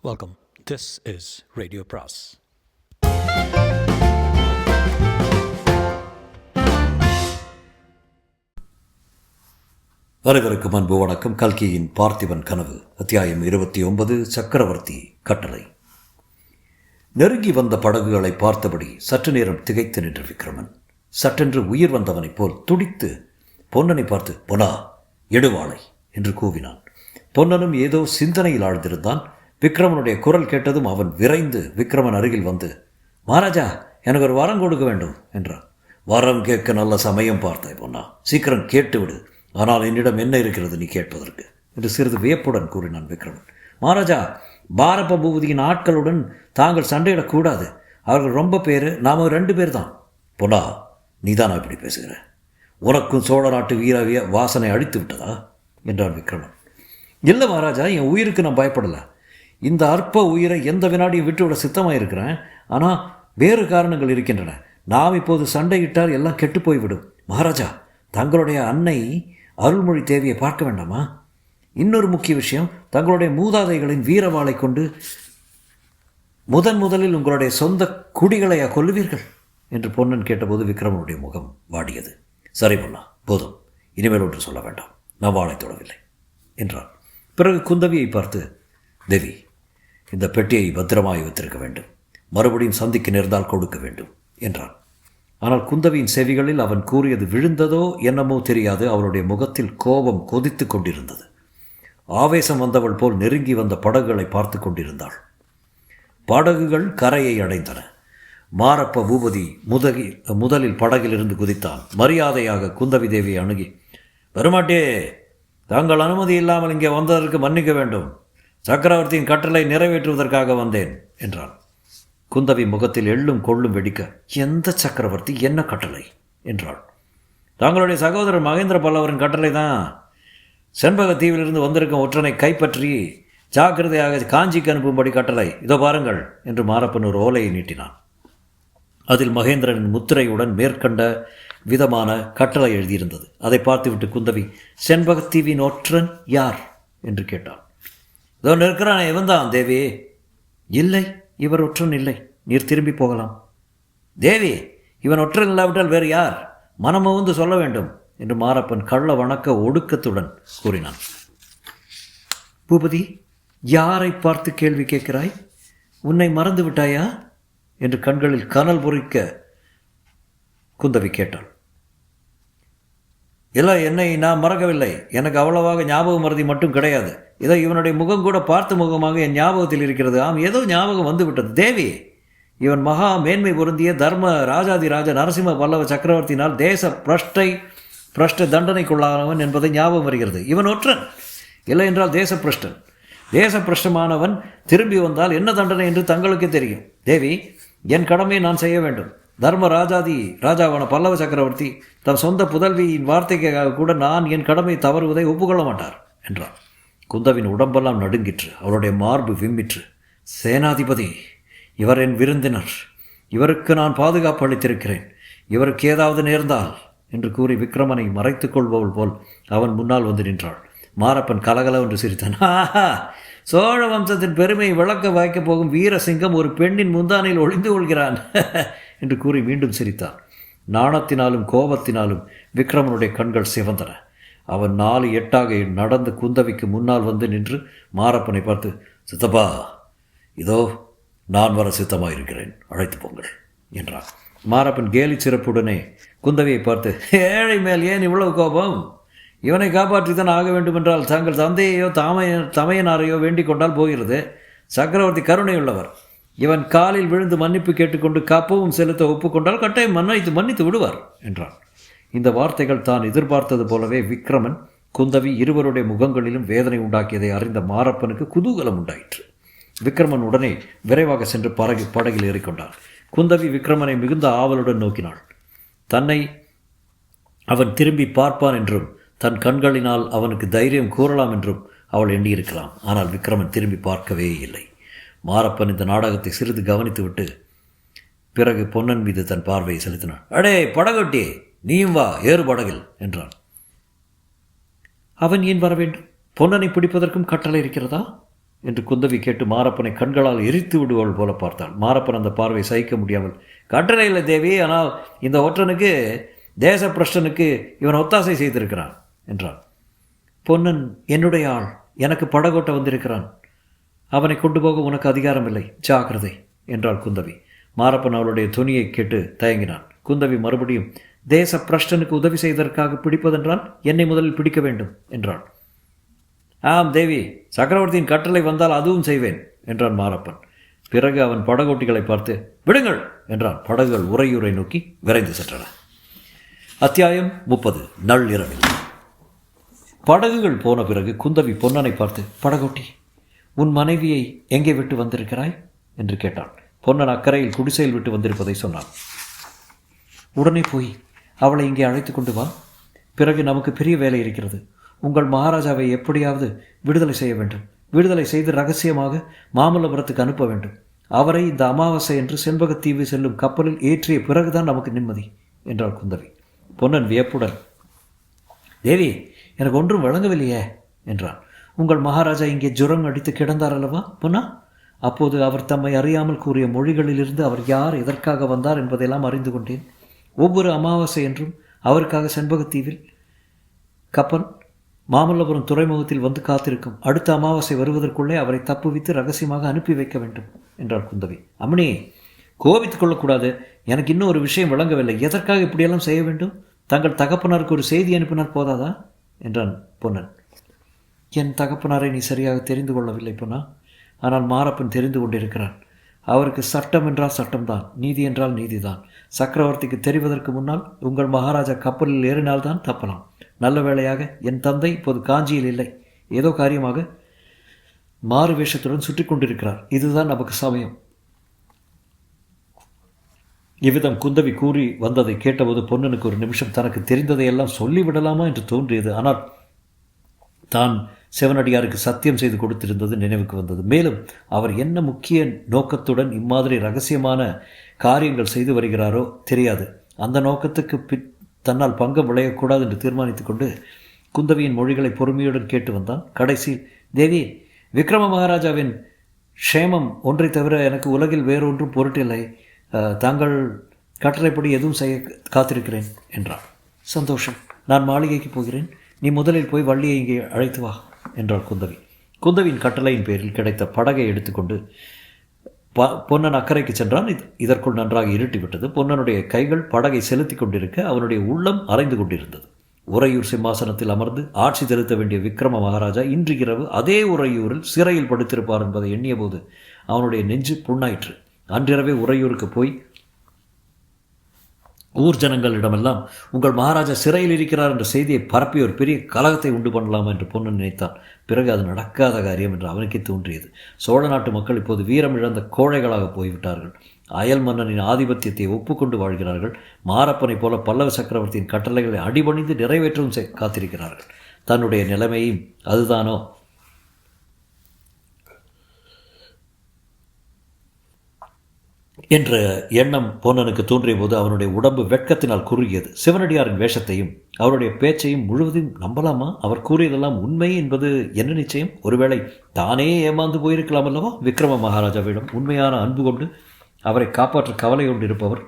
Welcome. This is Radio Pras. அனைவருக்கும் அன்பு வணக்கம். கல்கியின் பார்த்திபன் கனவு அத்தியாயம் 29 சக்கரவர்த்தி கட்டளை. நெருங்கி வந்த படகுகளை பார்த்தபடி சற்று நேரம் திகைத்து நின்ற விக்ரமன் சட்டென்று உயிர் வந்தவனைப் போல் துடித்து பொன்னனை பார்த்து, பொன்னா எடுவாளை என்று கூவினான். பொன்னனும் ஏதோ சிந்தனையில் ஆழ்ந்திருந்தான். விக்ரமனுடைய குரல் கேட்டதும் அவன் விரைந்து விக்ரமன் அருகில் வந்து, மகாராஜா, எனக்கு ஒரு வரம் கொடுக்க வேண்டும் என்றான். வரம் கேட்க நல்ல சமயம் பார்த்தாய் பொன்னா, சீக்கிரம் கேட்டுவிடு. ஆனால் என்னிடம் என்ன இருக்கிறது நீ கேட்பதற்கு என்று சிறிது வியப்புடன் கூறினான் விக்ரமன். மகாராஜா, பாரப்ப பூபதியின் ஆட்களுடன் தாங்கள் சண்டையிடக்கூடாது. அவர்கள் ரொம்ப பேர், நாம 2 பேர் தான். பொன்னா, நீதானா இப்படி பேசுகிற? உனக்கும் சோழ நாட்டு வீரவிய வாசனை அழித்து விட்டதா என்றான் விக்ரமன். இல்லை மகாராஜா, என் உயிருக்கு நான் பயப்படலை. இந்த அற்ப உயிரை எந்த வினாடியும் விட்டுவிட சித்தமாக இருக்கிறேன். ஆனால் வேறு காரணங்கள் இருக்கின்றன. நாம் இப்போது சண்டையிட்டால் எல்லாம் கெட்டு போய்விடும். மகாராஜா, தங்களுடைய அன்னை அருள்மொழி தேவியை பார்க்க வேண்டாமா? இன்னொரு முக்கிய விஷயம், தங்களுடைய மூதாதைகளின் வீரவாளை கொண்டு முதலில் உங்களுடைய சொந்த குடிகளை கொல்லுவீர்கள் என்று பொன்னன் கேட்டபோது விக்ரமனுடைய முகம் வாடியது. சரி பொன்னா, போதும், இனிமேல் ஒன்று சொல்ல வேண்டாம். நான் வாளை தொடவில்லை என்றான். பிறகு குந்தவியை பார்த்து, தேவி, இந்த பெட்டியை பத்திரமாய் வைத்திருக்க வேண்டும். மறுபடியும் சந்திக்க நேர்ந்தால் கொடுக்க வேண்டும் என்றான். ஆனால் குந்தவியின் செவிகளில் அவன் கூறியது விழுந்ததோ என்னமோ தெரியாது. அவளுடைய முகத்தில் கோபம் கொதித்து கொண்டிருந்தது. ஆவேசம் வந்தவள் போல் நெருங்கி வந்த படகுகளை பார்த்து கொண்டிருந்தாள். படகுகள் கரையை அடைந்தன. மாரப்ப பூபதி முதலில் படகிலிருந்து குதித்தான். மரியாதையாக குந்தவி தேவியை அணுகி, பெருமாட்டே, தாங்கள் அனுமதி இல்லாமல் இங்கே வந்ததற்கு மன்னிக்க வேண்டும். சக்கரவர்த்தியின் கட்டளை நிறைவேற்றுவதற்காக வந்தேன் என்றான். குந்தவி முகத்தில் எள்ளும் கொள்ளும் வெடிக்க, எந்த சக்கரவர்த்தி, என்ன கட்டளை என்றாள். தங்களுடைய சகோதரர் மகேந்திர பல்லவரின் கட்டளை தான். செண்பக தீவிலிருந்து வந்திருக்கும் ஒற்றனை கைப்பற்றி ஜாக்கிரதையாக காஞ்சிக்கு அனுப்பும்படி கட்டளை. இதோ பாருங்கள் என்று மாரப்பன் ஒரு ஓலையை நீட்டினான். அதில் மகேந்திரனின் முத்திரையுடன் மேற்கண்ட விதமான கட்டளை எழுதியிருந்தது. அதை பார்த்துவிட்டு குந்தவி, செண்பகத்தீவின் ஒற்றன் யார் என்று கேட்டான். இதோ நிற்கிறான், இவன் தான் தேவி. இல்லை, இவர் ஒற்றன் இல்லை, நீர் திரும்பி போகலாம். தேவி, இவன் ஒற்றன் இல்லாவிட்டால் வேறு யார்? மனமுவந்து சொல்ல வேண்டும் என்று மாரப்பன் கள்ள வணக்க ஒடுக்கத்துடன் கூறினான். பூபதி, யாரை பார்த்து கேள்வி கேட்கிறாய்? உன்னை மறந்து விட்டாயா என்று கண்களில் கனல் பொறிக்க குந்தவி கேட்டாள். இல்லை, என்னை நான் மறக்கவில்லை. எனக்கு அவ்வளவாக ஞாபக மறதி மட்டும் கிடையாது. ஏதோ இவனுடைய முகம் கூட பார்த்த முகமாக என் ஞாபகத்தில் இருக்கிறது. ஏதோ ஞாபகம் வந்துவிட்டது. தேவி, இவன் மகா மேன்மை பொருந்திய தர்ம ராஜாதிராஜ நரசிம்ம பல்லவ சக்கரவர்த்தியினால் தேச பிரஷ்ட தண்டனைக்குள்ளானவன் என்பதை ஞாபகம் வருகிறது. இவன் ஒற்றன், இல்லை என்றால் தேசப்பிரஷ்டன். தேசப்பிரஷ்டமானவன் திரும்பி வந்தால் என்ன தண்டனை என்று தங்களுக்கே தெரியும். தேவி, என் கடமையை நான் செய்ய வேண்டும். தர்ம ராஜாவான பல்லவ சக்கரவர்த்தி தன் சொந்த புதல்வியின் வார்த்தைக்காக கூட நான் என் கடமை தவறுவதை ஒப்புக்கொள்ள மாட்டார் என்றார். குந்தவின் உடம்பெல்லாம் நடுங்கிற்று. அவருடைய மார்பு விம்மிற்று. சேனாதிபதி, இவர் என் விருந்தினர். இவருக்கு நான் பாதுகாப்பு அளித்திருக்கிறேன். இவருக்கு ஏதாவது நேர்ந்தால் என்று கூறி விக்ரமனை மறைத்துக் கொள்பவள் போல் அவன் முன்னால் வந்து நின்றாள். மாரப்பன் கலகலவென்று சிரித்தான். சோழ வம்சத்தின் பெருமையை விளக்க வாய்க்கப் போகும் வீரசிங்கம் ஒரு பெண்ணின் முந்தானையில் ஒளிந்து கொள்கிறான் என்று கூறி மீண்டும் சிரித்தான். நாணத்தினாலும் கோபத்தினாலும் விக்ரமனுடைய கண்கள் சிவந்தன. அவன் 4 எட்டாக நடந்து குந்தவிக்கு முன்னால் வந்து நின்று மாரப்பனை பார்த்து, சித்தப்பா, இதோ நான் வர சித்தமாக இருக்கிறேன், அழைத்து போங்கள் என்றான். மாரப்பன் கேலி சிறப்புடனே குந்தவியை பார்த்து, ஏழை மேல் ஏன் இவ்வளவு கோபம்? இவனை காப்பாற்றித்தான் ஆக வேண்டுமென்றால் தங்கள் தந்தையையோ தமையனாரையோ வேண்டிக் கொண்டால் போகிறது. சக்கரவர்த்தி கருணையுள்ளவர். இவன் காலில் விழுந்து மன்னிப்பு கேட்டுக்கொண்டு காப்பவும் செலுத்த ஒப்புக்கொண்டால் கட்டாயம் மன்னித்து விடுவார் என்றான். இந்த வார்த்தைகள் தான் எதிர்பார்த்தது போலவே விக்ரமன், குந்தவி இருவருடைய முகங்களிலும் வேதனை உண்டாக்கியதை அறிந்த மாரப்பனுக்கு குதூகலம் உண்டாயிற்று. விக்ரமன் உடனே விரைவாக சென்று படகில் ஏறிக்கொண்டான். குந்தவி விக்ரமனை மிகுந்த ஆவலுடன் நோக்கினாள். தன்னை அவன் திரும்பி பார்ப்பான் என்றும் தன் கண்களினால் அவனுக்கு தைரியம் கூறலாம் என்றும் அவள் எண்ணியிருக்கலாம். ஆனால் விக்ரமன் திரும்பி பார்க்கவே இல்லை. மாரப்பன் இந்த நாடகத்தை சிறிது கவனித்துவிட்டு பிறகு பொன்னன் மீது தன் பார்வையை செலுத்தினான். அடே படகொட்டியே, நீயும் வா, ஏறு படகில் என்றான். அவன் ஏன் வர வேண்டும்? பொன்னனை பிடிப்பதற்கும் கட்டளை இருக்கிறதா என்று குந்தவி கேட்டு மாரப்பனை கண்களால் எரித்து விடுவாள் போல பார்த்தாள். மாரப்பன் அந்த பார்வை சகிக்க முடியாமல், கட்டளை இல்லை தேவி, ஆனால் இந்த ஒற்றனுக்கு தேச பிரஷ்டனுக்கு இவன் ஒத்தாசை செய்திருக்கிறான் என்றான். பொன்னன் என்னுடைய ஆள், எனக்கு படகோட்ட வந்திருக்கிறான், அவனை கொண்டு போக உனக்கு அதிகாரம் இல்லை, ஜாக்கிரதை என்றாள் குந்தவி. மாரப்பன் அவளுடைய துணியை கேட்டு தயங்கினான். குந்தவி மறுபடியும், தேச பிரஷ்டனுக்கு உதவி செய்வதற்காக பிடிப்பதென்றால் என்னை முதலில் பிடிக்க வேண்டும் என்றாள். ஆம் தேவி, சக்கரவர்த்தியின் கட்டளை வந்தால் அதுவும் செய்வேன் என்றான் மாரப்பன். பிறகு அவன் படகோட்டிகளை பார்த்து விடுங்கள் என்றான். படகுகள் உறையூரை நோக்கி விரைந்து சென்றன. அத்தியாயம் 30. நள்ளிரவில். படகுகள் போன பிறகு குந்தவி பொன்னனை பார்த்து, படகோட்டி, உன் மனைவியை எங்கே விட்டு வந்திருக்கிறாய் என்று கேட்டான். பொன்னன் அக்கறையில் குடிசையில் விட்டு வந்திருப்பதை சொன்னான். உடனே போய் அவளை இங்கே அழைத்து கொண்டு வா, பிறகு நமக்கு பெரிய வேலை இருக்கிறது. உங்கள் மகாராஜாவை எப்படியாவது விடுதலை செய்ய வேண்டும். விடுதலை செய்து ரகசியமாக மாமல்லபுரத்துக்கு அனுப்ப வேண்டும். அவரை இந்த அமாவாசை என்று செண்பகத்தீவு செல்லும் கப்பலில் ஏற்றிய பிறகுதான் நமக்கு நிம்மதி என்றாள் குந்தவி. பொன்னன் வியப்புடன், தேவி, எனக்கு ஒன்றும் வழங்கவில்லையே என்றான். உங்கள் மகாராஜா இங்கே ஜுரம் அடித்து கிடந்தார் அல்லவா பொன்னா? அப்போது அவர் தம்மை அறியாமல் கூறிய மொழிகளிலிருந்து அவர் யார், எதற்காக வந்தார் என்பதையெல்லாம் அறிந்து கொண்டேன். ஒவ்வொரு அமாவாசை என்றும் அவருக்காக செண்பகத்தீவில் கப்பல் மாமல்லபுரம் துறைமுகத்தில் வந்து காத்திருக்கும். அடுத்த அமாவாசை வருவதற்குள்ளே அவரை தப்புவித்து ரகசியமாக அனுப்பி வைக்க வேண்டும் என்றாள் குந்தவி. அம்மணி, கோபித்துக் கொள்ளக்கூடாது. எனக்கு இன்னும் ஒரு விஷயம் விளங்கவில்லை. எதற்காக இப்படியெல்லாம் செய்ய வேண்டும்? தங்கள் தகப்பனாருக்கு ஒரு செய்தி அனுப்பினார் போதாதா என்றான் பொன்னன். என் தகப்பனாரை நீ சரியாக தெரிந்து கொள்ளவில்லை பொன்னா. ஆனால் மாரப்பன் தெரிந்து கொண்டிருக்கிறான். அவருக்கு சட்டம் என்றால் சட்டம்தான், நீதி என்றால் நீதிதான். சக்கரவர்த்திக்கு தெரிவதற்கு முன்னால் உங்கள் மகாராஜா கப்பலில் ஏறினால்தான் தப்பலாம். நல்ல வேளையாக என் தந்தை இப்போது காஞ்சியில் இல்லை, ஏதோ காரியமாக மாறு வேஷத்துடன் சுற்றி கொண்டிருக்கிறார். இதுதான் நமக்கு சமயம். இவ்விதம் குந்தவி கூறி வந்ததை கேட்டபோது பொன்னனுக்கு ஒரு நிமிஷம் தனக்கு தெரிந்ததையெல்லாம் சொல்லிவிடலாமா என்று தோன்றியது. ஆனால் தான் சிவனடியாருக்கு சத்தியம் செய்து கொடுத்திருந்தது நினைவுக்கு வந்தது. மேலும் அவர் என்ன முக்கிய நோக்கத்துடன் இம்மாதிரி ரகசியமான காரியங்கள் செய்து வருகிறாரோ தெரியாது. அந்த நோக்கத்துக்கு தன்னால் பங்கம் விளையக்கூடாது என்று தீர்மானித்து கொண்டு குந்தவியின் மொழிகளை பொறுமையுடன் கேட்டு வந்தான். கடைசி, தேவி, விக்ரம மகாராஜாவின் க்ஷேமம் ஒன்றை தவிர எனக்கு உலகில் வேறொன்றும் பொருட்டில்லை. தாங்கள் கட்டளைப்படி எதுவும் செய்ய காத்திருக்கிறேன் என்றான். சந்தோஷம், நான் மாளிகைக்கு போகிறேன். நீ முதலில் போய் வள்ளியை இங்கே அழைத்து வா என்றாள் குந்தவி. குந்தவியின் கட்டளையின் பேரில் கிடைத்த படகை எடுத்துக்கொண்டு பொன்னன் அக்கறைக்கு சென்றான். இதற்குள் நன்றாக இருட்டிவிட்டது. பொன்னனுடைய கைகள் படகை செலுத்தி கொண்டிருக்க அவனுடைய உள்ளம் அரைந்து கொண்டிருந்தது. உறையூர் சிம்மாசனத்தில் அமர்ந்து ஆட்சி செலுத்த வேண்டிய விக்ரம மகாராஜா இன்று இரவு அதே உறையூரில் சிறையில் படுத்திருப்பார் என்பதை எண்ணிய போது அவனுடைய நெஞ்சு புண்ணாயிற்று. அன்றிரவே உறையூருக்கு போய் ஊர் ஜனங்களிடமெல்லாம் உங்கள் மகாராஜா சிறையில் இருக்கிறார் என்ற செய்தியை பரப்பி ஒரு பெரிய கலகத்தை உண்டு பண்ணலாம் என்று பொன்னன் நினைத்தான். பிறகு அது நடக்காத காரியம் என்று அவனுக்கே தோன்றியது. சோழ நாட்டு மக்கள் இப்போது வீரம் இழந்த கோழைகளாக போய்விட்டார்கள். அயல் மன்னனின் ஆதிபத்தியத்தை ஒப்புக்கொண்டு வாழ்கிறார்கள். மாரப்பனைப் போல பல்லவ சக்கரவர்த்தியின் கட்டளைகளை அடிபணிந்து நிறைவேற்றவும் காத்திருக்கிறார்கள். தன்னுடைய நிலைமையும் அதுதானோ என்ற எண்ணம் பொன்னனுக்கு தோன்றிய போது அவனுடைய உடம்பு வெட்கத்தினால் குறுகியது. சிவனடியாரின் வேஷத்தையும் அவருடைய பேச்சையும் முழுவதும் நம்பலாமா? அவர் கூறியதெல்லாம் உண்மை என்பது என்ன நிச்சயம்? ஒருவேளை தானே ஏமாந்து போயிருக்கலாம் அல்லவா? விக்ரம மகாராஜாவிடம் உண்மையான அன்பு கொண்டு அவரை காப்பாற்ற கவலை கொண்டு இருப்பவர்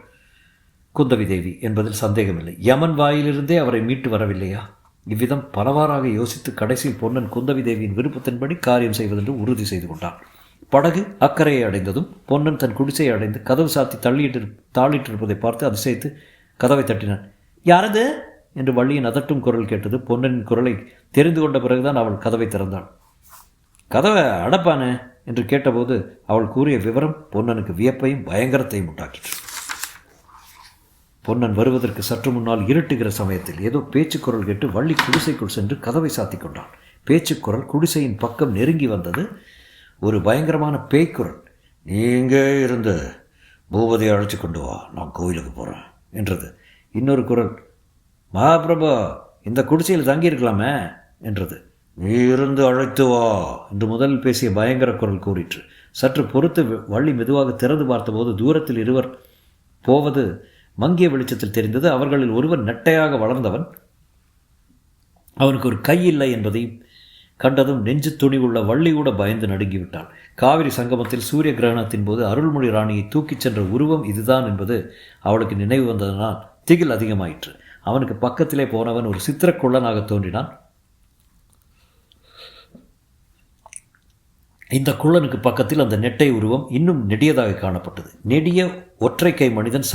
குந்தவி தேவி என்பதில் சந்தேகமில்லை. யமன் வாயிலிருந்தே அவரை மீட்டு வரவில்லையா? இவ்விதம் பலவாறாக யோசித்து கடைசியில் பொன்னன் குந்தவி தேவியின் விருப்பத்தின்படி காரியம் செய்வதென்று உறுதி செய்து கொண்டான். படகு அக்கறையை அடைந்ததும் பொன்னன் தன் குடிசையை அடைந்து கதவு சாத்தி தாளிட்டிருப்பதை பார்த்து அதிசயித்து கதவை தட்டினான். யாரது என்று வள்ளியின் அதட்டும் குரல் கேட்டது. பொன்னனின் குரலை தெரிந்து கொண்ட பிறகுதான் அவள் கதவை திறந்தாள். கதவை அடப்பானே என்று கேட்டபோது அவள் கூறிய விவரம் பொன்னனுக்கு வியப்பையும் பயங்கரத்தையும் உண்டாக்கிற்று. பொன்னன் வருவதற்கு சற்று முன்னால் இருட்டுகிற சமயத்தில் ஏதோ பேச்சுக்குரல் கேட்டு வள்ளி குடிசைக்குள் சென்று கதவை சாத்தி கொண்டான். பேச்சுக்குரல் குடிசையின் பக்கம் நெருங்கி வந்தது. ஒரு பயங்கரமான பேய்க்குரல், நீங்கே இருந்து பூபதியை அழைச்சி கொண்டு வா, நான் கோயிலுக்கு போகிறேன் என்றது. இன்னொரு குரல், மகாபிரபு இந்த குடிசையில் தங்கியிருக்கலாமே என்றது. நீ இருந்து அழைத்து வா என்று முதலில் பேசிய பயங்கர குரல் கூறிற்று. சற்று பொறுத்து வள்ளி மெதுவாக திறந்து பார்த்தபோது தூரத்தில் இருவர் போவது மங்கிய வெளிச்சத்தில் தெரிந்தது. அவர்களில் ஒருவர் நெட்டையாக வளர்ந்தவன். அவனுக்கு ஒரு கை இல்லை என்பதையும் கண்டதும் நெஞ்சு துணிவுள்ள வள்ளி கூட பயந்து நடுங்கிவிட்டாள். காவிரி சங்கமத்தில் சூரிய கிரகணத்தின் போது அருள்மொழி ராணியை தூக்கிச் சென்ற உருவம் இதுதான் என்பது அவளுக்கு நினைவு வந்ததனால் திகில் அதிகமாயிற்று. அவனுக்கு பக்கத்திலே போனவன் ஒரு சித்திரக்குள்ளனாக தோன்றினான். இந்த குள்ளனுக்கு பக்கத்தில் அந்த நெட்டை உருவம் இன்னும் நெடியதாக காணப்பட்டது. நெடிய ஒற்றை கை மனிதன்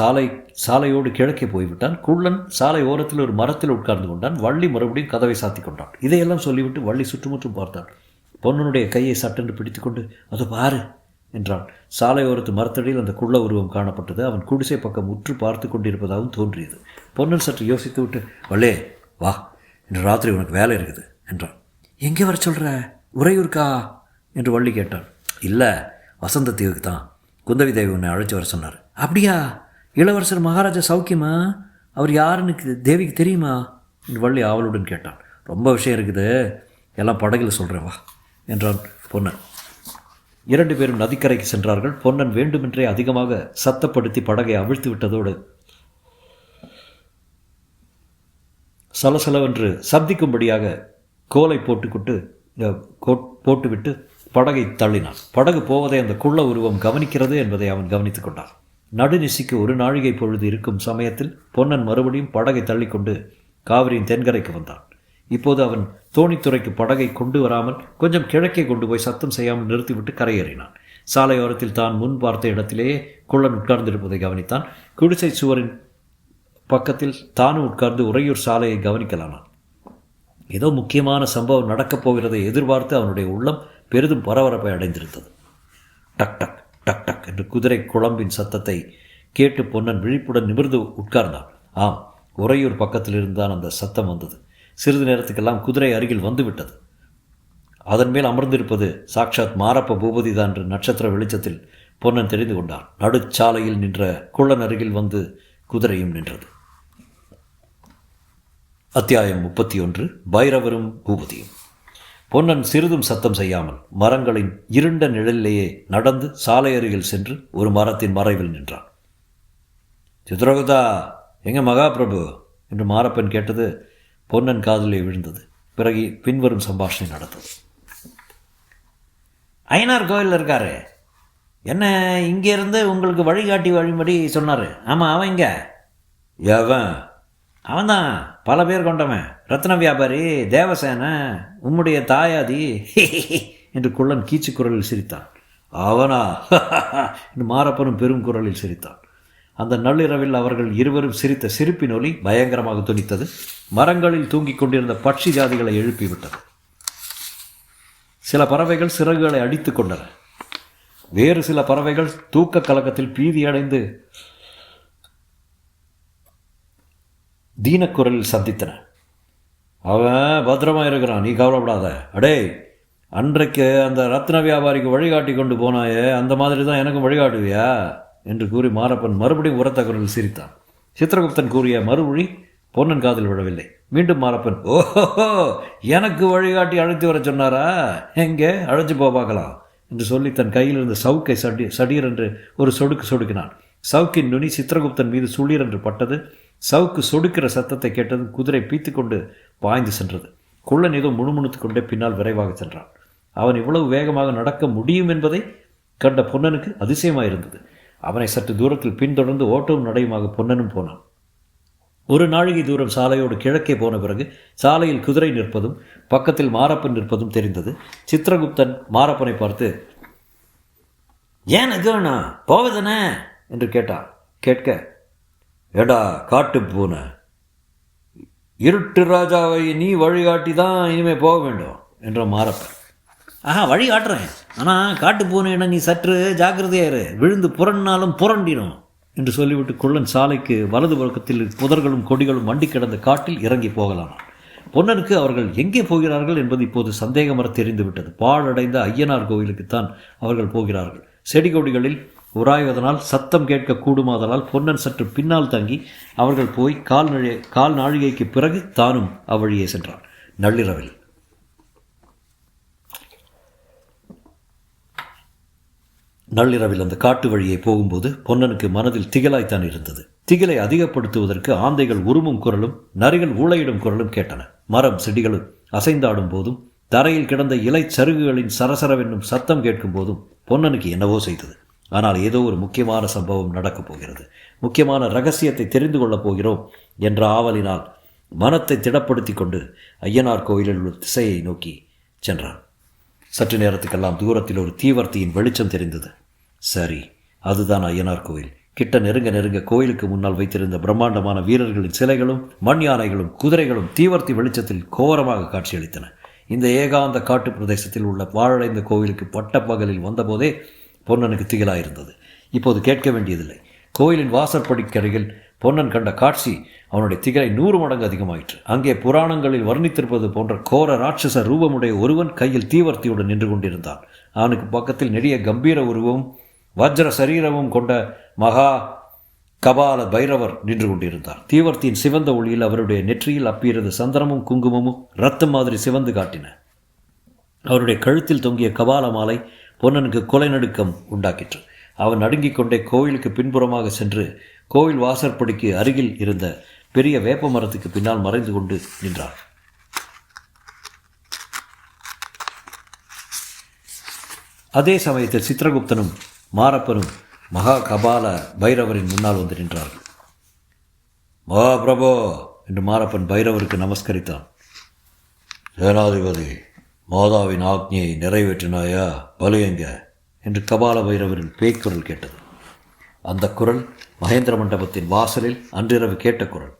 சாலையோடு கிழக்கே போய்விட்டான். குள்ளன் சாலை ஓரத்தில் ஒரு மரத்தில் உட்கார்ந்து கொண்டான். வள்ளி மறுபடியும் கதவை சாத்தி கொண்டான். இதையெல்லாம் சொல்லிவிட்டு வள்ளி சுற்றுமுற்றும் பார்த்தான். பொன்னனுடைய கையை சட்டென்று பிடித்துக்கொண்டு அது பாரு என்றான். சாலையோரத்து மரத்தடியில் அந்த குள்ள உருவம் காணப்பட்டது. அவன் குடிசை பக்கம் உற்று பார்த்து கொண்டிருப்பதாகவும் தோன்றியது. பொன்னன் சற்று யோசித்து விட்டு, வள்ளே வா, இன்று ராத்திரி உனக்கு வேலை இருக்குது என்றான். எங்கே வர சொல்கிற? உறையூருக்கா என்று வள்ளி கேட்டான். இல்லை, வசந்த தீவுக்கு தான். குந்தவி தேவி உன்னை அழைச்சி வர சொன்னார். அப்படியா? இளவரசர் மகாராஜா சௌக்கியமா? அவர் யாருன்னு தேவிக்கு தெரியுமா என்று வள்ளி ஆவலுடன் கேட்டான். ரொம்ப விஷயம் இருக்குது, எல்லாம் படகில் சொல்கிறேன் வா என்றான் பொன்னன். 2 பேரும் நதிக்கரைக்கு சென்றார்கள். பொன்னன் வேண்டுமென்றே அதிகமாக சத்தப்படுத்தி படகை அவிழ்த்து விட்டதோடு சலசலவென்று சப்திக்கும்படியாக கோலை போட்டுவிட்டு படகை தள்ளினான். படகு போவதை அந்த குள்ள உருவம் கவனிக்கிறது என்பதை அவன் கவனித்துக் கொண்டான். நடுநிசிக்கு 1 நாழிகை பொழுது இருக்கும் சமயத்தில் பொன்னன் மறுபடியும் படகை தள்ளிக்கொண்டு காவிரியின் தென்கரைக்கு வந்தான். இப்போது அவன் தோணித்துறைக்கு படகை கொண்டு வராமல் கொஞ்சம் கிழக்கே கொண்டு போய் சத்தம் செய்யாமல் நிறுத்திவிட்டு கரையேறினான். சாலையோரத்தில் தான் முன் பார்த்த இடத்திலேயே குள்ளன் உட்கார்ந்திருப்பதை கவனித்தான். குடிசை சுவரின் பக்கத்தில் தானும் உட்கார்ந்து உறையூர் சாலையை கவனிக்கலானான். ஏதோ முக்கியமான சம்பவம் நடக்கப் போகிறதை எதிர்பார்த்து அவனுடைய உள்ளம் பெரிதும் பரபரப்பை அடைந்திருந்தது. டக் டக் டக் டக் என்று குதிரை குழம்பின் சத்தத்தை கேட்டு பொன்னன் விழிப்புடன் நிமிர்ந்து உட்கார்ந்தான். ஆம், உறையூர் பக்கத்திலிருந்து தான் அந்த சத்தம் வந்தது. சிறிது நேரத்துக்கெல்லாம் குதிரை அருகில் வந்துவிட்டது. அதன் மேல் அமர்ந்திருப்பது சாட்சாத் மாரப்ப பூபதிதான் என்று நட்சத்திர வெளிச்சத்தில் பொன்னன் தெரிந்து கொண்டான். நடுச்சாலையில் நின்ற குள்ளன் அருகில் வந்து குதிரையும் நின்றது. அத்தியாயம் 31. பைரவரும் பூபதியும். பொன்னன் சிறிதும் சத்தம் செய்யாமல் மரங்களின் இருண்ட நிழலிலேயே நடந்து சாலை அருகில் சென்று ஒரு மரத்தின் மறைவில் நின்றான். சித்ரகுதா, எங்க மகாபிரபு என்று மாரப்பன் கேட்டது பொன்னன் காதிலே விழுந்தது. பிறகு பின்வரும் சம்பாஷணை நடந்தது. ஐயனார் கோயிலில் இருக்காரு. என்ன இங்கேருந்து உங்களுக்கு வழிகாட்டி வழிபடி சொன்னார். ஆமாம், அவன் இங்கே. எவன்? அவன்தான், பல பேர் கொண்டவன், ரத்ன வியாபாரி தேவசேன, உம்முடைய தாயாதி என்று குள்ளன் கீச்சு குரலில் சிரித்தான். அவனா என்று மாரப்பனும் பெரும் குரலில் சிரித்தான். அந்த நள்ளிரவில் அவர்கள் இருவரும் சிரித்த சிரிப்பின் ஒலி பயங்கரமாக துணித்தது. மரங்களில் தூங்கிக் கொண்டிருந்த பட்சி ஜாதிகளை எழுப்பிவிட்டது. சில பறவைகள் சிறகுகளை அடித்து கொண்டன. வேறு சில பறவைகள் தூக்க கலக்கத்தில் பீதியடைந்து தீனக்குரலில் சந்தித்தன. அவன் பத்திரமாக இருக்கிறான், நீ கவலைப்படாத. அடே, அன்றைக்கு அந்த ரத்ன வியாபாரிக்கு வழிகாட்டி கொண்டு போனாயே, அந்த மாதிரி தான் எனக்கும் வழிகாட்டுவியா என்று கூறி மாரப்பன் மறுபடியும் உரத்த குரலில் சிரித்தான். சித்திரகுப்தன் கூறிய மறுமொழி பொன்னன் காதில் விழவில்லை. மீண்டும் மாரப்பன், ஓஹோ, எனக்கு வழிகாட்டி அழைத்து வர சொன்னாரா? எங்கே அழைச்சி பார்க்கலாம் என்று சொல்லி தன் கையில் இருந்த சவுக்கை சடீர் என்று ஒரு சொடுக்கினான். சவுக்கின் நுனி சித்திரகுப்தன் மீது சுளீர் என்று பட்டது. சவுக்கு சொடுக்கிற சத்தத்தை கேட்டதும் குதிரை பீத்து கொண்டு பாய்ந்து சென்றது. குள்ளன் ஏதோ முணுமுணுத்து கொண்டே பின்னால் விரைவாக சென்றான். அவன் இவ்வளவு வேகமாக நடக்க முடியும் என்பதை கண்ட பொன்னனுக்கு அதிசயமாயிருந்தது. அவனை சற்று தூரத்தில் பின்தொடர்ந்து ஓட்டவும் நடையுமாக பொன்னனும் போனான். 1 நாழிகை தூரம் சாலையோடு கிழக்கே போன பிறகு சாலையில் குதிரை நிற்பதும் பக்கத்தில் மாரப்பன் நிற்பதும் தெரிந்தது. சித்திரகுப்தன் மாரப்பனை பார்த்து, ஏன் எதுனா போவதானே என்று கேட்க, ஏடா காட்டு பூனை, இருட்டு ராஜாவை நீ வழிகாட்டி தான் இனிமேல் போக வேண்டும் என்ற மாரப்பன். வழிகாட்டுறேன், ஆனால் காட்டு பூனையிடம் நீ சற்று ஜாக்கிரதையாயிரு, விழுந்து புரண்டினாலும் புரண்டிடும் என்று சொல்லிவிட்டு குள்ளன் சாலைக்கு வலது பக்கத்தில் புதர்களும் கொடிகளும் மண்டி கிடந்த காட்டில் இறங்கி போகலானான். பொன்னனுக்கு அவர்கள் எங்கே போகிறார்கள் என்பது இப்போது சந்தேகமற தெரிந்துவிட்டது. பாழடைந்த ஐயனார் கோவிலுக்குத்தான் அவர்கள் போகிறார்கள். செடி கொடிகளில் உராய்வதனால் சத்தம் கேட்க கூடுமாதலால் பொன்னன் சற்று பின்னால் தங்கி அவர்கள் போய் கால் நாழிகைக்கு பிறகு தானும் அவ்வழியே சென்றான். நள்ளிரவில் அந்த காட்டு வழியை போகும்போது பொன்னனுக்கு மனதில் திகிலாய்த்தான் இருந்தது. திகிலை அதிகப்படுத்துவதற்கு ஆந்தைகள் உருமும் குரலும் நரிகள் ஊளையிடும் குரலும் கேட்டன. மரம் செடிகளும் அசைந்தாடும் போதும் தரையில் கிடந்த இலை சருகுகளின் சரசரவென்னும் சத்தம் கேட்கும் போதும் பொன்னனுக்கு என்னவோ செய்தது. ஆனால் ஏதோ ஒரு முக்கியமான சம்பவம் நடக்கப் போகிறது, முக்கியமான ரகசியத்தை தெரிந்து கொள்ளப் போகிறோம் என்ற ஆவலினால் மனத்தை திடப்படுத்தி கொண்டு ஐயனார் கோயிலில் உள்ள திசையை நோக்கி சென்றான். சற்று நேரத்துக்கெல்லாம் தூரத்தில் ஒரு தீவர்த்தியின் வெளிச்சம் தெரிந்தது. சரி, அதுதான் ஐயனார் கோயில். கிட்ட நெருங்க நெருங்க கோயிலுக்கு முன்னால் வைத்திருந்த பிரம்மாண்டமான வீரர்களின் சிலைகளும் மண் யானைகளும் குதிரைகளும் தீவர்த்தி வெளிச்சத்தில் கோரமாக காட்சியளித்தன. இந்த ஏகாந்த காட்டு பிரதேசத்தில் உள்ள வாழடைந்த கோவிலுக்கு பட்டப்பகலில் வந்தபோதே பொன்னனுக்கு திகிலாயிருந்தது. இப்போது கேட்க வேண்டியதில்லை. கோயிலின் வாசற்படிக்கருகில் பொன்னன் கண்ட காட்சி அவனுடைய திகிலை 100 மடங்கு அதிகமாயிற்று. அங்கே புராணங்களில் வர்ணித்திருப்பது போன்ற கோர ராட்சச ரூபமுடைய ஒருவன் கையில் தீவர்த்தியுடன் நின்று கொண்டிருந்தான். அவனுக்கு பக்கத்தில் நெடிய கம்பீர உருவமும் வஜ்ர சரீரமும் கொண்ட மகா கபால பைரவர் நின்று கொண்டிருந்தார். தீவர்த்தியின் சிவந்த ஒளியில் அவருடைய நெற்றியில் அப்பியிருந்த சந்தனமும் குங்குமமும் இரத்தம் மாதிரி சிவந்து காட்டின. அவருடைய கழுத்தில் தொங்கிய கபால மாலை பொன்னனுக்கு கொலை நடுக்கம் உண்டாக்கிற்று. அவன் நடுங்கிக் கொண்டே கோயிலுக்கு பின்புறமாக சென்று கோவில் வாசற்படிக்கு அருகில் இருந்த பெரிய வேப்ப மரத்துக்கு பின்னால் மறைந்து கொண்டு நின்றான். அதே சமயத்தில் சித்திரகுப்தனும் மாரப்பனும் மகா கபால பைரவரின் முன்னால் வந்து நின்றார்கள். மகாபிரபோ என்று மாரப்பன் பைரவருக்கு நமஸ்கரித்தான். சேனாதிபதி, மாதாவின் ஆக்ஞையை நிறைவேற்றினாயா? பலு எங்க என்று கபால பைரவரின் பேய்க்குரல் கேட்டது. அந்த குரல் மகேந்திர மண்டபத்தின் வாசலில் அன்றிரவு கேட்ட குரல்.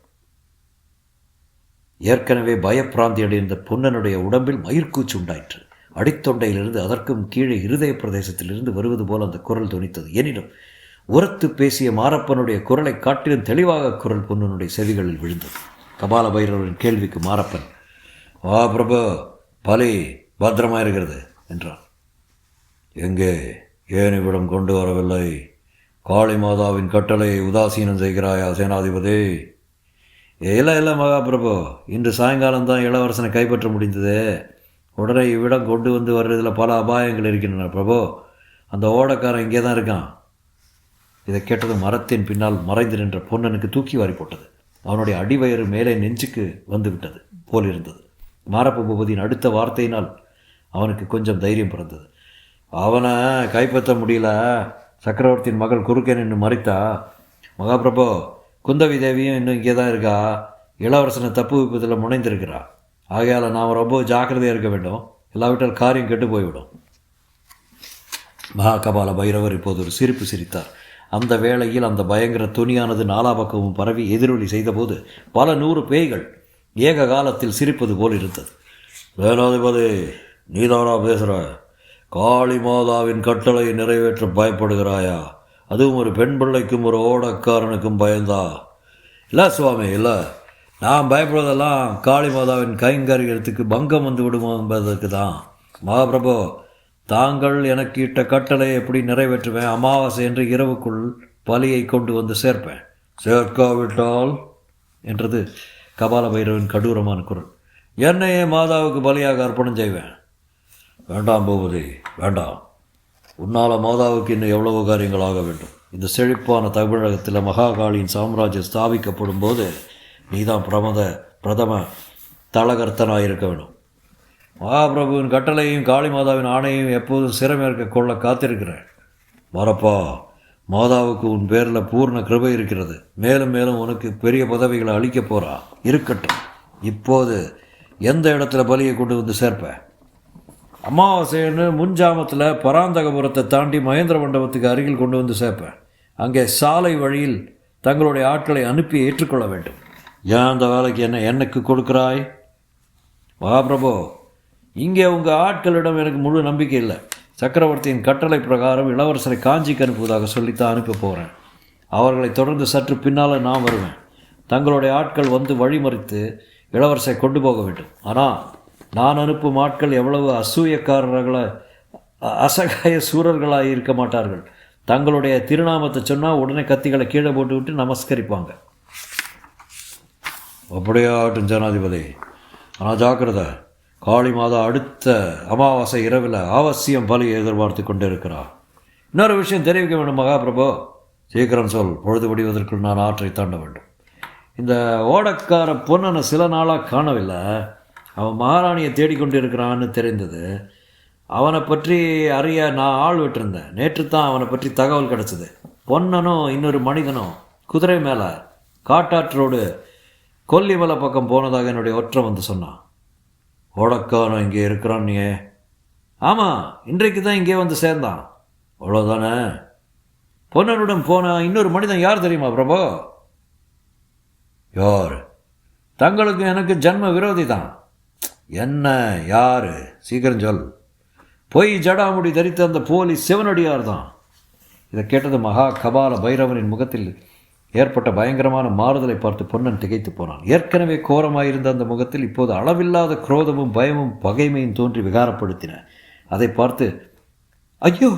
ஏற்கனவே பயப்பிராந்தி அடைந்த பொன்னனுடைய உடம்பில் மயிர்கூச்சு உண்டாயிற்று. அடித்தொண்டையிலிருந்து அதற்கும் கீழே இருதய பிரதேசத்திலிருந்து வருவது போல் அந்த குரல் தொனித்தது. எனினும் உரத்து பேசிய மாரப்பனுடைய குரலை காட்டிலும் தெளிவாக குரல் பொன்னனுடைய செவிகளில் விழுந்தது. கபால பைரவரின் கேள்விக்கு மாரப்பன், பிரபு, பலி பத்திரமாயிருக்கிறது என்றான். எங்கே? ஏன் இவ்விடம் கொண்டு வரவில்லை? காளி மாதாவின் கட்டளையை உதாசீனம் செய்கிறாயா சேனாதிபதி? இல்லை மகாபிரபு, இன்று சாயங்காலம்தான் இளவரசனை கைப்பற்ற முடிந்தது. உடனே இவ்விடம் கொண்டு வந்து வர்றதில் பல அபாயங்கள் இருக்கின்றன பிரபு. அந்த ஓடக்காரன் இங்கே தான் இருக்கான். இதை கேட்டது மரத்தின் பின்னால் மறைந்து நின்ற பொன்னனுக்கு தூக்கி வாரி போட்டது. அவனுடைய அடிவயிறு மேலே நெஞ்சுக்கு வந்து விட்டது போலிருந்தது. மாரப்ப பூபதியின் அடுத்த வார்த்தையினால் அவனுக்கு கொஞ்சம் தைரியம் பிறந்தது. அவனை கைப்பற்ற முடியல. சக்கரவர்த்தியின் மகள் குறுக்கே நின்று மறித்தா. மகாபிரபு, குந்தவி தேவியும் இன்னும் இங்கே தான் இருக்கா. இளவரசனை தப்பு வைப்பதில் முனைந்திருக்கிறா. ஆகையால் நாம் ரொம்ப ஜாக்கிரதையாக இருக்க வேண்டும். இல்லாவிட்டால் காரியம் கெட்டு போய்விடும். மகாகபால பைரவர் இப்போது ஒரு சிரிப்பு சிரித்தார். அந்த வேளையில் அந்த பயங்கர துணியானது நாலாபக்கமும் பரவி எதிரொலி செய்தபோது பல 100 பேய்கள் ஏக காலத்தில் சிரிப்பது போல் இருந்தது. சேனாதிபதி, நீதானா பேசுகிற? காளி மாதாவின் கட்டளையை நிறைவேற்ற பயப்படுகிறாயா? அதுவும் ஒரு பெண் பிள்ளைக்கும் ஒரு ஓடக்காரனுக்கும் பயந்தா? இல்லை சுவாமி, இல்லை. நான் பயப்படுவதெல்லாம் காளி மாதாவின் கைங்கரியத்துக்கு பங்கம் வந்து விடுமோ என்பதற்கு தான். மகாபிரபு, தாங்கள் எனக்கு இட்ட கட்டளை எப்படி நிறைவேற்றுவேன்? அமாவாசை என்று இரவுக்குள் பலியை கொண்டு வந்து சேர்ப்பேன். சேர்க்காவிட்டால் என்றது கபால பைரவன் கடூரமான குரல். என்னையே மாதாவுக்கு பலியாக அர்ப்பணம் செய்வேன். வேண்டாம் பூபதி, வேண்டாம். உன்னால் மாதாவுக்கு இன்னும் எவ்வளவோ காரியங்கள் ஆக வேண்டும். இந்த செழிப்பான தமிழகத்தில் மகாகாளியின் சாம்ராஜ்யம் ஸ்தாபிக்கப்படும் போது நீதான் பிரதம தலகர்த்தனாயிருக்க வேண்டும். மகாபிரபுவின் கட்டளையும் காளி மாதாவின் ஆணையும் எப்போதும் சிறமேற்க கொள்ள காத்திருக்கிறேன். வரப்பா, மாதாவுக்கு உன் பேரில் பூர்ண கிருபை இருக்கிறது. மேலும் மேலும் உனக்கு பெரிய பதவிகளை அளிக்கப் போகிறா. இருக்கட்டும். இப்போது எந்த இடத்துல பலியை கொண்டு வந்து சேர்ப்பேன்? அமாவாசைன்னு முன்ஜாமத்தில் பராந்தகபுரத்தை தாண்டி மகேந்திர மண்டபத்துக்கு அருகில் கொண்டு வந்து சேர்ப்பேன். அங்கே சாலை வழியில் தங்களுடைய ஆட்களை அனுப்பி ஏற்றுக்கொள்ள வேண்டும். ஏன் அந்த வேலைக்கு எனக்கு கொடுக்குறாய்? மகாபிரபு, இங்கே உங்கள் ஆட்களிடம் எனக்கு முழு நம்பிக்கை இல்லை. சக்கரவர்த்தியின் கட்டளை பிரகாரம் இளவரசரை காஞ்சிக்கு அனுப்புவதாக சொல்லித்தான் அனுப்ப போகிறேன். அவர்களை தொடர்ந்து சற்று பின்னால் நான் வருவேன். தங்களுடைய ஆட்கள் வந்து வழிமறித்து இளவரசரை கொண்டு போக வேண்டும். ஆனால் நான் அனுப்பும் ஆட்கள் எவ்வளவு அசகாய சூரர்களாக இருக்க மாட்டார்கள். தங்களுடைய திருநாமத்தை சொன்னால் உடனே கத்திகளை கீழே போட்டு விட்டு நமஸ்கரிப்பாங்க. அப்படியே ஆகட்டும் ஜனாதிபதி. ஆனால் ஜாக்கிரதை, காளி மாதா அடுத்த அமாவாசை இரவில் அவசியம் பலியை எதிர்பார்த்து கொண்டிருக்கிறார். இன்னொரு விஷயம் தெரிவிக்க வேண்டும் மகாபிரபு. சீக்கிரம் சொல், பொழுது விடுவதற்குள் நான் ஆற்றை தாண்ட வேண்டும். இந்த ஓடக்கார பொன்னனை சில நாளாக காணவில்லை. அவன் மகாராணியை தேடிக்கொண்டு இருக்கிறான்னு தெரிந்தது. அவனை பற்றி அறிய நான் ஆள் விட்டிருந்தேன். நேற்று தான் அவனை பற்றி தகவல் கிடச்சிது. பொன்னனும் இன்னொரு மனிதனும் குதிரை மேலே காட்டாற்றோடு கொல்லிமலை பக்கம் போனதாக என்னுடைய ஒற்றை வந்து சொன்னான். ஓடக்காரன் இங்கே இருக்கிறான். நீ? ஆமாம், இன்றைக்கு தான் இங்கே வந்து சேர்ந்தான். அவ்வளோதானே? பொன்னனுடன் போன இன்னொரு மனிதன் யார் தெரியுமா பிரபு? யார்? தங்களுக்கு எனக்கு ஜன்ம விரோதி தான். என்ன? யார்? சீக்கிரம் சொல். பொய் ஜடாமுடி தரித்த அந்த போலி சிவனடியார் தான். இதை கேட்டது மகா கபால பைரவனின் முகத்தில் ஏற்பட்ட பயங்கரமான மாறுதலை பார்த்து பொன்னன் திகைத்து போனான். ஏற்கனவே கோரமாயிருந்த அந்த முகத்தில் இப்போது அளவில்லாத குரோதமும் பயமும் பகைமையும் தோன்றி விகாரப்படுத்தின. அதை பார்த்து ஐயோ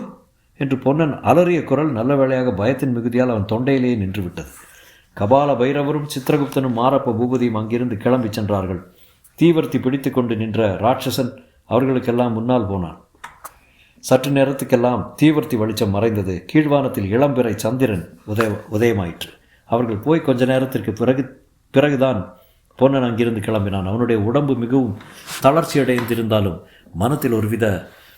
என்று பொன்னன் அலறிய குரல் நல்ல வேளையாக பயத்தின் மிகுதியால் அவன் தொண்டையிலேயே நின்று விட்டது. கபால பைரவரும் சித்திரகுப்தனும் மாரப்ப பூபதியும் அங்கிருந்து கிளம்பி சென்றார்கள். தீவர்த்தி பிடித்து கொண்டு நின்ற ராட்சசன் அவர்களுக்கெல்லாம் முன்னால் போனான். சற்று நேரத்துக்கெல்லாம் தீவர்த்தி வெளிச்சம் மறைந்தது. கீழ்வானத்தில் இளம்பிறை சந்திரன் உதயமாயிற்று. அவர்கள் போய் கொஞ்ச நேரத்திற்கு பிறகுதான் பொன்னன் அங்கிருந்து கிளம்பினான். அவனுடைய உடம்பு மிகவும் தளர்ச்சி அடைந்திருந்தாலும் மனத்தில் ஒருவித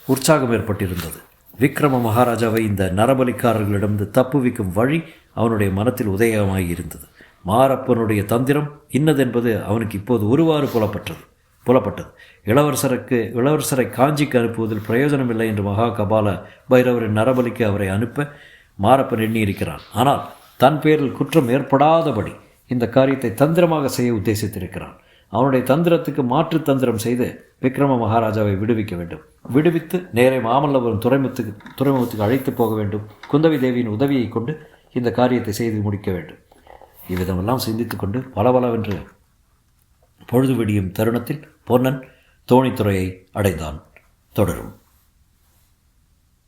உற்சாகம் ஏற்பட்டிருந்தது. விக்ரம மகாராஜாவை இந்த நரபலிக்காரர்களிடமிருந்து தப்புவிக்கும் வழி அவனுடைய மனத்தில் உதயமாகியிருந்தது. மாரப்பனுடைய தந்திரம் இன்னதென்பது அவனுக்கு இப்போது ஒருவாறு புலப்பட்டது. இளவரசரை காஞ்சிக்கு அனுப்புவதில் பிரயோஜனமில்லை என்று மகா கபால பைரவரின் நரபலிக்கு அவரை அனுப்ப மாரப்பன் எண்ணியிருக்கிறான். ஆனால் தன் பேரில் குற்றம் ஏற்படாதபடி இந்த காரியத்தை தந்திரமாக செய்ய உத்தேசித்திருக்கிறான். அவனுடைய தந்திரத்துக்கு மாற்று தந்திரம் செய்து விக்ரம மகாராஜாவை விடுவிக்க வேண்டும். விடுவித்து நேரே மாமல்லபுரம் துறைமுகத்துக்கு அழைத்து போக வேண்டும். குந்தவி தேவியின் உதவியை கொண்டு இந்த காரியத்தை செய்து முடிக்க வேண்டும். இவ்விதமெல்லாம் சிந்தித்து கொண்டு பலபலவென்று பொழுது விடியும் தருணத்தில் பொன்னன் தோணித்துறையை அடைந்தான். தொடரும்.